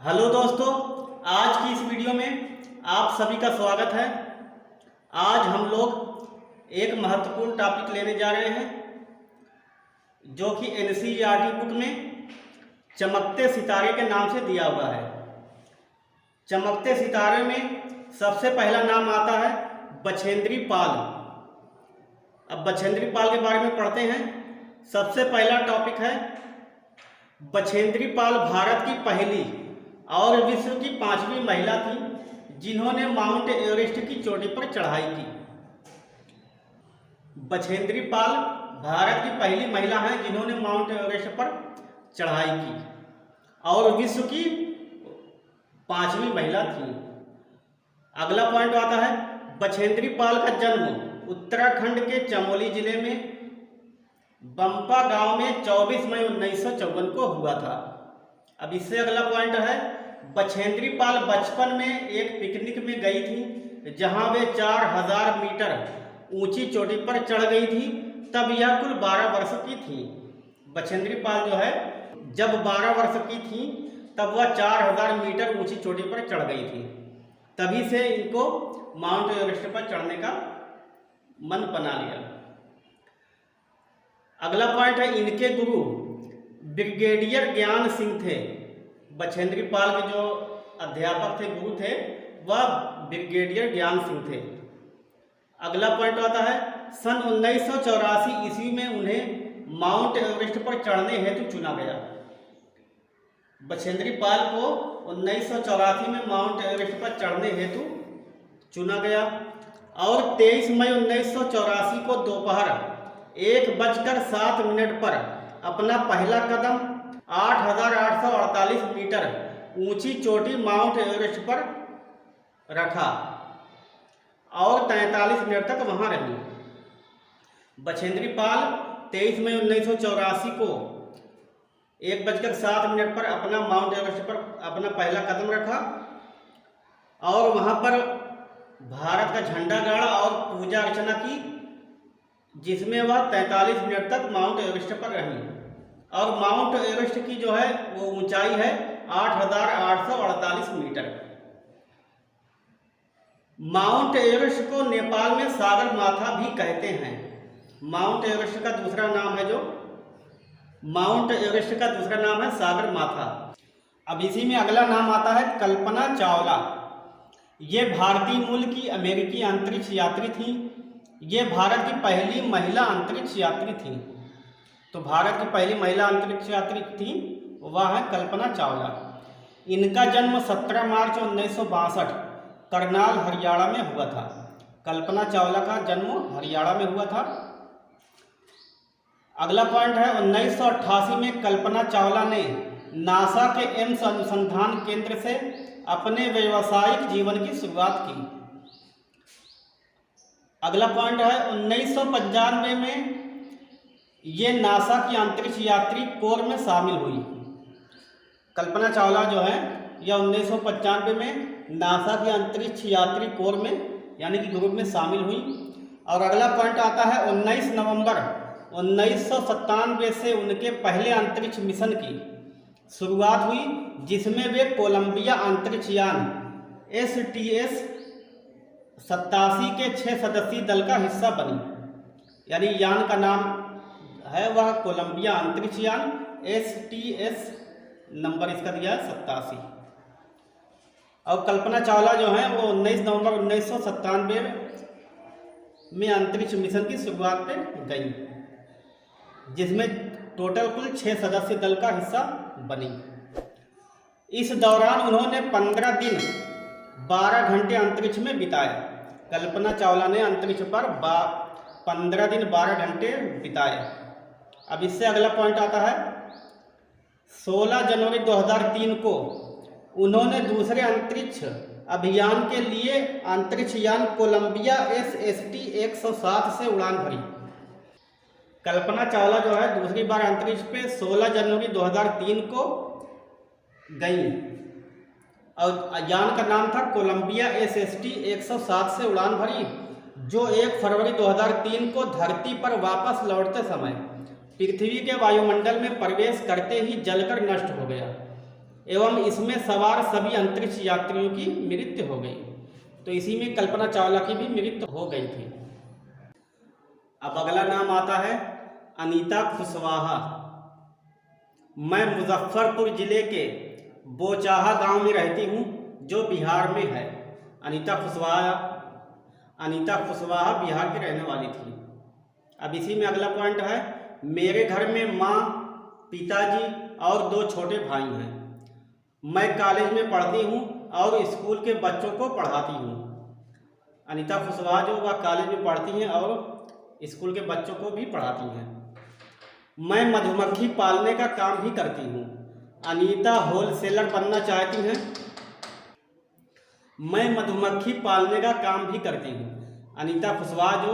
Hello दोस्तों, आज की इस वीडियो में आप सभी का स्वागत है। आज हम लोग एक महत्वपूर्ण टॉपिक लेने जा रहे हैं जो कि एनसीईआरटी बुक में चमकते सितारे के नाम से दिया हुआ है। चमकते सितारे में सबसे पहला नाम आता है बछेंद्री पाल। अब बछेंद्री पाल के बारे में पढ़ते हैं। सबसे पहला टॉपिक है बछेंद्री पाल भारत की पहली और विश्व की 5वीं महिला थी जिन्होंने माउंट एवरेस्ट की चोटी पर चढ़ाई की। बछेंद्री पाल भारत की पहली महिला हैं जिन्होंने माउंट एवरेस्ट पर चढ़ाई की और विश्व की 5वीं महिला थी। अगला पॉइंट आता है बछेंद्री पाल का जन्म उत्तराखंड के चमोली जिले में बंपा गांव में 24 मई 1954 को हुआ था। अब इससे अगला पॉइंट है बछेंद्री पाल बचपन में एक पिकनिक में गई थी जहां वे 4000 मीटर ऊंची चोटी पर चढ़ गई थी। तब यह कुल 12 वर्ष की थी। बछेंद्री पाल जो है जब 12 वर्ष की थी तब वह 4000 मीटर ऊंची चोटी पर चढ़ गई थी। तभी से इनको माउंट एवरेस्ट पर चढ़ने का मन बना लिया। अगला पॉइंट है इनके गुरु ब्रिगेडियर ज्ञान सिंह थे। बछेंद्री पाल के जो अध्यापक थे, गुरु थे, वह ब्रिगेडियर ज्ञान सिंह थे। अगला पॉइंट आता है सन 1984 ईस्वी में उन्हें माउंट एवरेस्ट पर चढ़ने हेतु चुना गया। बछेंद्री पाल को 1984 में माउंट एवरेस्ट पर चढ़ने हेतु चुना गया और 23 मई 1984 को दोपहर 1:07 पर अपना पहला कदम 8848 मीटर ऊंची चोटी माउंट एवरेस्ट पर रखा और 43 मिनट तक वहां रही। बछेंद्री पाल 23 मई 1984 को 1:07 पर अपना माउंट एवरेस्ट पर अपना पहला कदम रखा और वहां पर भारत का झंडा गाड़ा और पूजा अर्चना की, जिसमें वह 43 मिनट तक माउंट एवरेस्ट पर रही। और माउंट एवरेस्ट की जो है वो ऊंचाई है 8848 मीटर। माउंट एवरेस्ट को नेपाल में सागर माथा भी कहते हैं। माउंट एवरेस्ट का दूसरा नाम है सागर माथा। अब इसी में अगला नाम आता है कल्पना चावला। ये भारतीय मूल की अमेरिकी अंतरिक्ष यात्री थी। ये भारत की पहली महिला अंतरिक्ष यात्री थी। तो भारत की पहली महिला अंतरिक्ष यात्री थी वह है कल्पना चावला। इनका जन्म 17 मार्च 1962 करनाल हरियाणा में हुआ था। कल्पना चावला का जन्म हरियाणा में हुआ था। अगला पॉइंट है 1988 में कल्पना चावला ने नासा के एम्स अनुसंधान केंद्र से अपने व्यावसायिक जीवन की शुरुआत की। अगला पॉइंट है 1995 में ये नासा की अंतरिक्ष यात्री कोर में शामिल हुई। कल्पना चावला जो है यह 1995 में नासा की अंतरिक्ष यात्री कोर में यानी कि ग्रुप में शामिल हुई। और अगला पॉइंट आता है 19 नवंबर 1997 से उनके पहले अंतरिक्ष मिशन की शुरुआत हुई, जिसमें वे कोलंबिया अंतरिक्ष यान STS 87 के 6 सदस्यीय दल का हिस्सा बनी। यानी यान का नाम है वह कोलंबिया अंतरिक्ष यान, STS नंबर इसका दिया है 87। और कल्पना चावला जो है वो 19 नवंबर 1997 में अंतरिक्ष मिशन की शुरुआत पे गई, जिसमें टोटल कुल 6 सदस्य दल का हिस्सा बनी। इस दौरान उन्होंने 15 दिन 12 घंटे अंतरिक्ष में बिताए। कल्पना चावला ने अंतरिक्ष पर 15 दिन 12 घंटे बिताए। अब इससे अगला पॉइंट आता है 16 जनवरी 2003 को उन्होंने दूसरे अंतरिक्ष अभियान के लिए अंतरिक्ष यान कोलंबिया SST 107 से उड़ान भरी। कल्पना चावला जो है दूसरी बार अंतरिक्ष पे 16 जनवरी 2003 को गई और यान का नाम था कोलंबिया SST 107 से उड़ान भरी, जो 1 फरवरी 2003 को धरती पर वापस लौटते समय पृथ्वी के वायुमंडल में प्रवेश करते ही जलकर नष्ट हो गया। एवं इसमें सवार सभी अंतरिक्ष यात्रियों की मृत्यु हो गई। तो इसी में कल्पना चावला की भी मृत्यु हो गई थी। अब अगला नाम आता है अनीता कुशवाहा। मैं मुजफ्फरपुर जिले के बोचाहा गांव में रहती हूँ, जो बिहार में है। अनीता कुशवाहा बिहार की रहने वाली थी। अब इसी में अगला पॉइंट है, मेरे घर में माँ, पिताजी और 2 छोटे भाई हैं। मैं कॉलेज में पढ़ती हूँ और स्कूल के बच्चों को पढ़ाती हूँ। अनीता कुशवाहा जो वह कॉलेज में पढ़ती हैं और स्कूल के बच्चों को भी पढ़ाती हैं। मैं मधुमक्खी पालने का काम भी करती हूँ। अनीता होलसेलर बनना चाहती हैं। मैं मधुमक्खी पालने का काम भी करती हूँ। अनीता कुशवाहा जो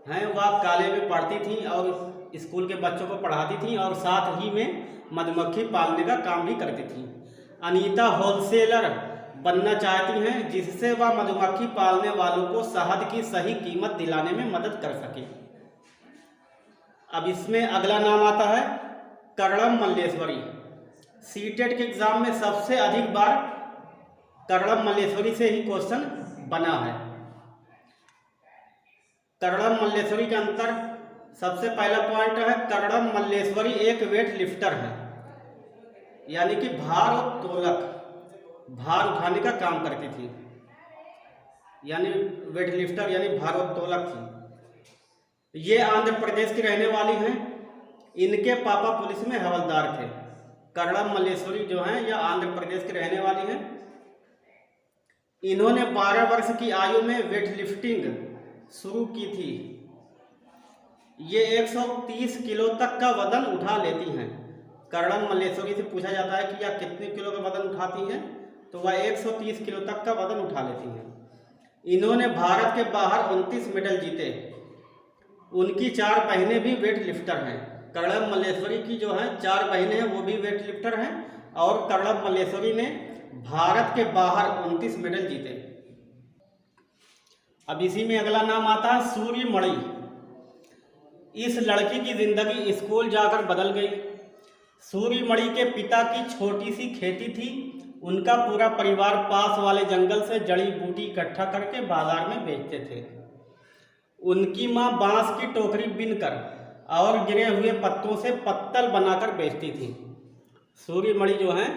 हैं वह कॉलेज में पढ़ती थी और स्कूल के बच्चों को पढ़ाती थी और साथ ही में मधुमक्खी पालने का काम भी करती थी। अनीता होलसेलर बनना चाहती हैं, जिससे वह मधुमक्खी पालने वालों को शहद की सही कीमत दिलाने में मदद कर सके। अब इसमें अगला नाम आता है कर्णम मल्लेश्वरी। सीटेट के एग्जाम में सबसे अधिक बार कर्णम मल्लेश्वरी से ही क्वेश्चन बना है। कर्णम मल्लेश्वरी के अंतर सबसे पहला पॉइंट है, कर्णम मल्लेश्वरी एक वेट लिफ्टर है, यानी कि भार उठाने का काम करती थी, यानी वेट लिफ्टर यानी भारोत्तोलक थी। ये आंध्र प्रदेश की रहने वाली हैं। इनके पापा पुलिस में हवलदार थे। कर्णम मल्लेश्वरी जो हैं यह आंध्र प्रदेश की रहने वाली हैं। इन्होंने 12 वर्ष की आयु में वेट लिफ्टिंग शुरू की थी। ये 130 किलो तक का वजन उठा लेती हैं। कर्णम मल्लेश्वरी से पूछा जाता है कि यह कितने किलो का वजन उठाती हैं, तो वह 130 किलो तक का वजन उठा लेती हैं। इन्होंने भारत के बाहर 29 मेडल जीते। उनकी 4 बहनें भी वेट लिफ्टर हैं। कर्णम मल्लेश्वरी की जो है 4 बहनें हैं, वो भी वेट लिफ्टर हैं और कर्णम मल्लेश्वरी ने भारत के बाहर 29 मेडल जीते। अब इसी में अगला नाम आता है सूर्यमणि। इस लड़की की जिंदगी स्कूल जाकर बदल गई। सूर्यमणि के पिता की छोटी सी खेती थी। उनका पूरा परिवार पास वाले जंगल से जड़ी बूटी इकट्ठा करके बाजार में बेचते थे। उनकी माँ बांस की टोकरी बीनकर और गिरे हुए पत्तों से पत्तल बनाकर बेचती थी। सूर्यमणि जो हैं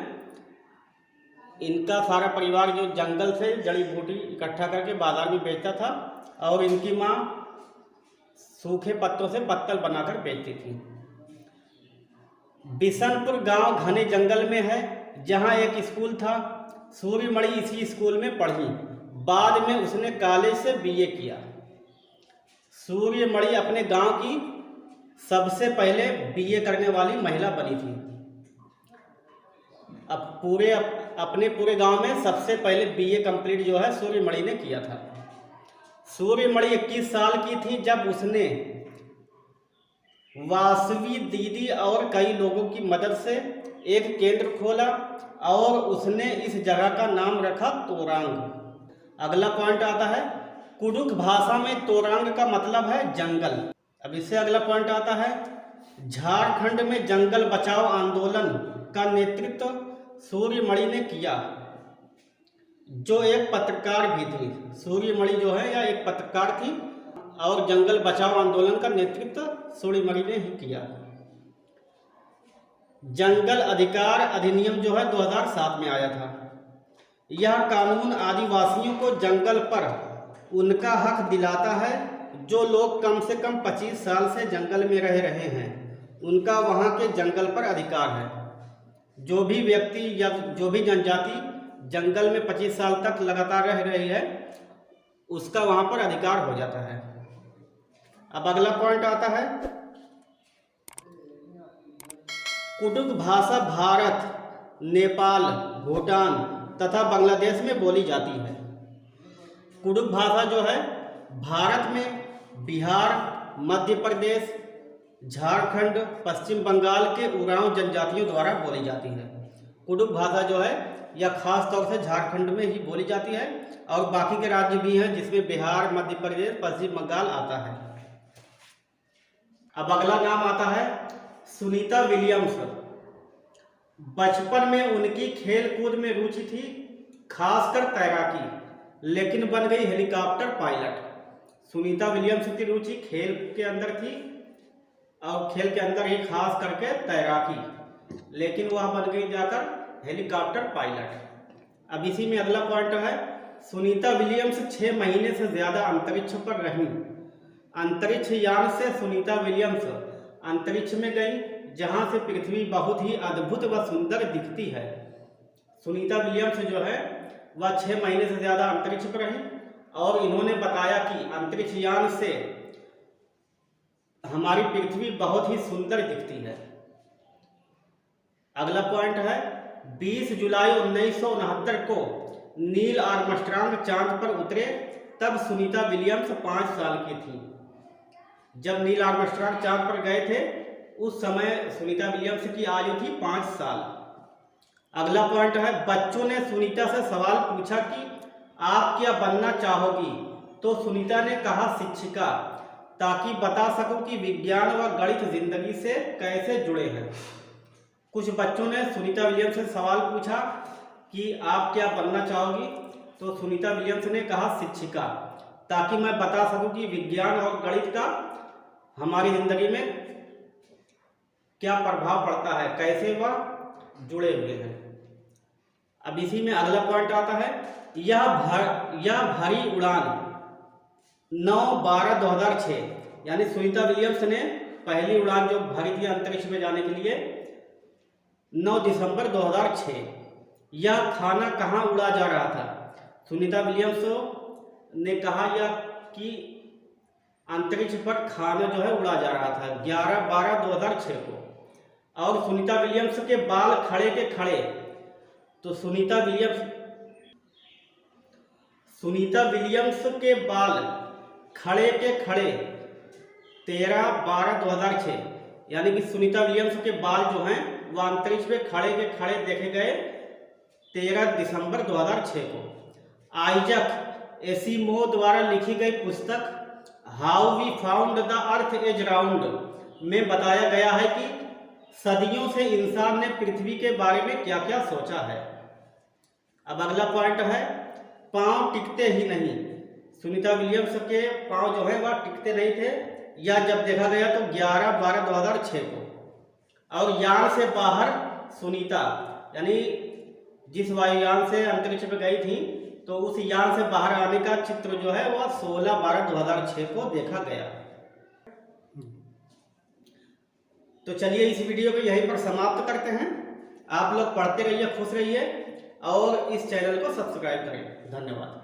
इनका सारा परिवार जो जंगल से जड़ी बूटी इकट्ठा करके बाजार में बेचता था और इनकी माँ सूखे पत्तों से पत्तल बनाकर बेचती थी। बिशनपुर गांव घने जंगल में है, जहां एक स्कूल था। सूर्यमणि इसी स्कूल में पढ़ी। बाद में उसने कॉलेज से बीए किया। सूर्यमणि अपने गांव की सबसे पहले बीए करने वाली महिला बनी थी। अपने पूरे गांव में सबसे पहले बीए कंप्लीट जो है सूर्यमणि ने किया था। सूर्यमणि 21 साल की थी जब उसने वासवी दीदी और कई लोगों की मदद से एक केंद्र खोला और उसने इस जगह का नाम रखा तोरांग। अगला पॉइंट आता है, कुडुख भाषा में तोरांग का मतलब है जंगल। अब इससे अगला पॉइंट आता है, झारखंड में जंगल बचाओ आंदोलन का नेतृत्व सूर्यमणि ने किया, जो एक पत्रकार भी थी। सूर्यमणि जो है यह एक पत्रकार थी और जंगल बचाओ आंदोलन का नेतृत्व सूर्यमणि ने ही किया। जंगल अधिकार अधिनियम जो है 2007 में आया था। यह कानून आदिवासियों को जंगल पर उनका हक दिलाता है। जो लोग कम से कम 25 साल से जंगल में रह रहे हैं, उनका वहाँ के जंगल पर अधिकार है। जो भी व्यक्ति या जो भी जनजाति जंगल में 25 साल तक लगातार रह रही है, उसका वहाँ पर अधिकार हो जाता है। अब अगला पॉइंट आता है, कुडुख भाषा भारत, नेपाल, भूटान तथा बांग्लादेश में बोली जाती है। कुडुख भाषा जो है भारत में बिहार, मध्य प्रदेश, झारखंड, पश्चिम बंगाल के उरांव जनजातियों द्वारा बोली जाती है। कुडुख भाषा जो है यह खास तौर से झारखंड में ही बोली जाती है और बाकी के राज्य भी हैं जिसमें बिहार, मध्य प्रदेश, पश्चिम बंगाल आता है। अब अगला नाम आता है सुनीता विलियम्स। बचपन में उनकी खेल कूद में रुचि थी, खासकर तैराकी, लेकिन बन गई हेलीकॉप्टर पायलट। सुनीता विलियम्स की रुचि खेल के अंदर थी और खेल के अंदर ही खास करके तैराकी, लेकिन वह बन गई जाकर हेलीकॉप्टर पायलट। अब इसी में अगला पॉइंट है, सुनीता विलियम्स 6 महीने से ज़्यादा अंतरिक्ष पर रहीं। अंतरिक्ष यान से सुनीता विलियम्स अंतरिक्ष में गई, जहां से पृथ्वी बहुत ही अद्भुत व सुंदर दिखती है। सुनीता विलियम्स जो है वह 6 महीने से ज़्यादा अंतरिक्ष पर रही और इन्होंने बताया कि अंतरिक्ष यान से हमारी पृथ्वी बहुत ही सुंदर दिखती है। अगला पॉइंट है, 20 जुलाई 1969 को नील आर्मस्ट्रांग चांद पर उतरे, तब सुनीता विलियम्स 5 साल की थी। जब नील आर्मस्ट्रांग चांद पर गए थे उस समय सुनीता विलियम्स की आयु थी 5 साल। अगला पॉइंट है, बच्चों ने सुनीता से सवाल पूछा कि आप क्या बनना चाहोगी, तो सुनीता ने कहा शिक्षिका, ताकि बता सकूं कि विज्ञान व गणित जिंदगी से कैसे जुड़े हैं। कुछ बच्चों ने सुनीता विलियम्स से सवाल पूछा कि आप क्या बनना चाहोगी, तो सुनीता विलियम्स ने कहा शिक्षिका, ताकि मैं बता सकूं कि विज्ञान और गणित का हमारी जिंदगी में क्या प्रभाव पड़ता है, कैसे वह जुड़े हुए हैं। अब इसी में अगला पॉइंट आता है, यह भरी उड़ान 9/12/2006, यानी सुनीता विलियम्स ने पहली उड़ान जो भरी थी अंतरिक्ष में जाने के लिए 9 दिसंबर 2006। यह खाना कहाँ उड़ा जा रहा था? सुनीता विलियम्स ने कहा यह कि अंतरिक्ष पर खाना जो है उड़ा जा रहा था 11/12/2006 को। और सुनीता विलियम्स के बाल खड़े के खड़े, तो सुनीता विलियम्स के बाल खड़े के खड़े 13/12/2006, यानी कि सुनीता विलियम्स के बाल जो हैं वह अंतरिक्ष में खड़े के खड़े देखे गए 13 दिसंबर 2006 को। आइजक एसिमो द्वारा लिखी गई पुस्तक how we found the earth is round में बताया गया है कि सदियों से इंसान ने पृथ्वी के बारे में क्या क्या सोचा है। अब अगला पॉइंट है, पांव टिकते ही नहीं। सुनीता विलियम्स के पांव जो है वह टिकते नहीं थे, या जब देखा गया तो 11/12/2006 को। और यान से बाहर सुनीता, यानी जिस वायुयान से अंतरिक्ष में गई थी, तो उस यान से बाहर आने का चित्र जो है वह 16/12/2006 को देखा गया। तो चलिए इस वीडियो को यहीं पर समाप्त करते हैं। आप लोग पढ़ते रहिए, खुश रहिए और इस चैनल को सब्सक्राइब करें। धन्यवाद।